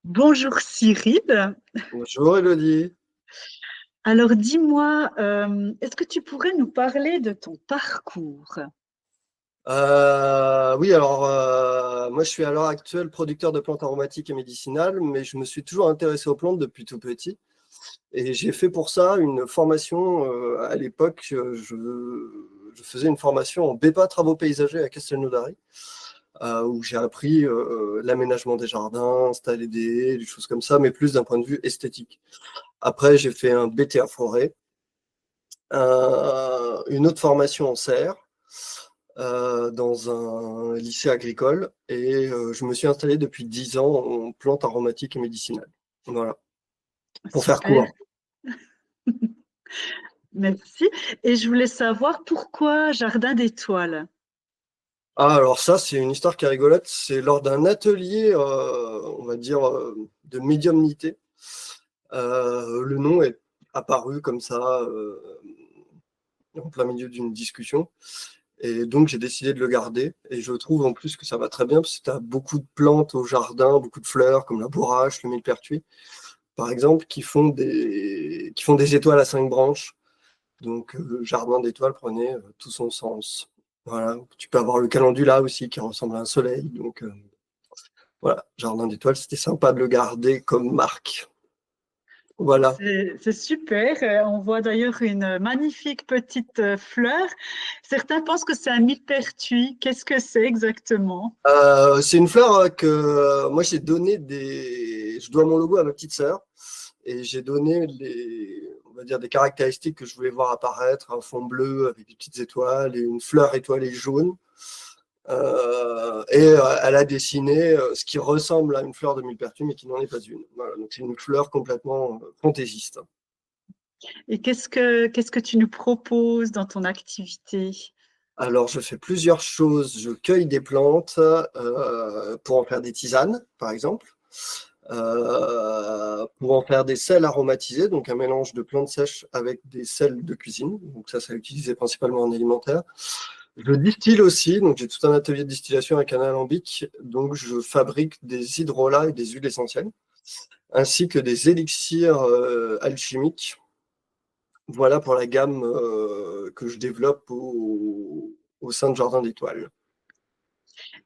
Bonjour Cyril. Bonjour Elodie. Alors dis-moi, est-ce que tu pourrais nous parler de ton parcours? Oui, alors moi je suis à l'heure actuelle producteur de plantes aromatiques et médicinales, mais je me suis toujours intéressé aux plantes depuis tout petit. Et j'ai fait pour ça une formation, à l'époque, je faisais une formation en BEPA travaux paysagers à Castelnaudary, où j'ai appris l'aménagement des jardins, installer des haies, des choses comme ça, mais plus d'un point de vue esthétique. Après, j'ai fait un BTA forêt, une autre formation en serre, dans un lycée agricole et je me suis installé depuis 10 ans en plantes aromatiques et médicinales. Voilà, pour faire Super, court. merci. Et je voulais savoir pourquoi Jardin d'étoiles? Ah, alors ça, c'est une histoire qui est rigolote. C'est lors d'un atelier, on va dire, de médiumnité. Le nom est apparu comme ça, en plein milieu d'une discussion. Et donc, j'ai décidé de le garder. Et je trouve en plus que ça va très bien parce que tu as beaucoup de plantes au jardin, beaucoup de fleurs comme la bourrache, le millepertuis, par exemple, qui font des étoiles à 5 branches. Donc, le jardin d'étoiles prenait tout son sens. Voilà. Tu peux avoir le calendula aussi qui ressemble à un soleil. Donc, voilà, jardin d'étoiles, c'était sympa de le garder comme marque. Voilà. C'est super. On voit d'ailleurs une magnifique petite fleur. Certains pensent que c'est un millepertuis. Qu'est-ce que c'est exactement? C'est une fleur que moi j'ai donné je dois mon logo à ma petite sœur et j'ai donné on va dire des caractéristiques que je voulais voir apparaître, un fond bleu avec des petites étoiles et une fleur étoilée jaune. Elle a dessiné ce qui ressemble à une fleur de millepertuis mais qui n'en est pas une. Voilà, donc c'est une fleur complètement fantaisiste. Et qu'est-ce que tu nous proposes dans ton activité? Alors je fais plusieurs choses. Je cueille des plantes pour en faire des tisanes, par exemple. Pour en faire des sels aromatisés, donc un mélange de plantes sèches avec des sels de cuisine. Donc ça est utilisé principalement en alimentaire. Je distille aussi, donc j'ai tout un atelier de distillation avec un alambic. Donc je fabrique des hydrolats et des huiles essentielles, ainsi que des élixirs alchimiques. Voilà pour la gamme que je développe au sein de Jardin d'Étoiles.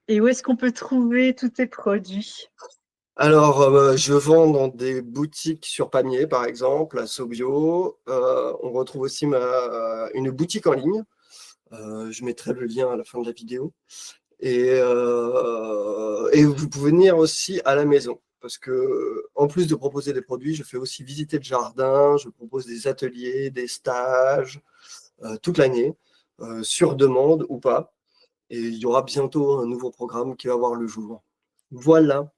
Et où est-ce qu'on peut trouver tous tes produits? Alors, je vends dans des boutiques sur Pamiers, par exemple, à Sobio. On retrouve aussi une boutique en ligne. Je mettrai le lien à la fin de la vidéo. Et vous pouvez venir aussi à la maison. Parce que, en plus de proposer des produits, je fais aussi visiter le jardin. Je propose des ateliers, des stages, toute l'année, sur demande ou pas. Et il y aura bientôt un nouveau programme qui va voir le jour. Voilà.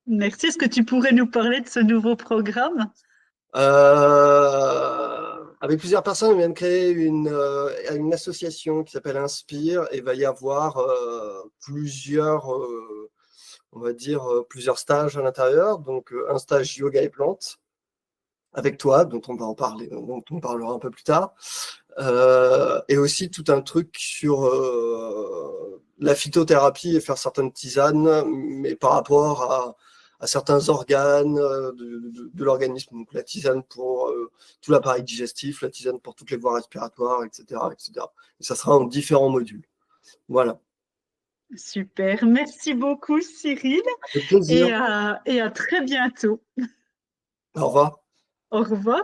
Merci. Est-ce que tu pourrais nous parler de ce nouveau programme? Avec plusieurs personnes, on vient de créer une association qui s'appelle Inspire et va y avoir plusieurs, on va dire, plusieurs stages à l'intérieur. Donc, un stage yoga et plantes avec toi, dont on va en parler, dont on parlera un peu plus tard. Et aussi tout un truc sur la phytothérapie et faire certaines tisanes, mais par rapport à certains organes de l'organisme. Donc la tisane pour tout l'appareil digestif, la tisane pour toutes les voies respiratoires, etc., etc. Et ça sera en différents modules. Voilà. Super. Merci beaucoup, Cyril, Avec plaisir. et à très bientôt. Au revoir. Au revoir.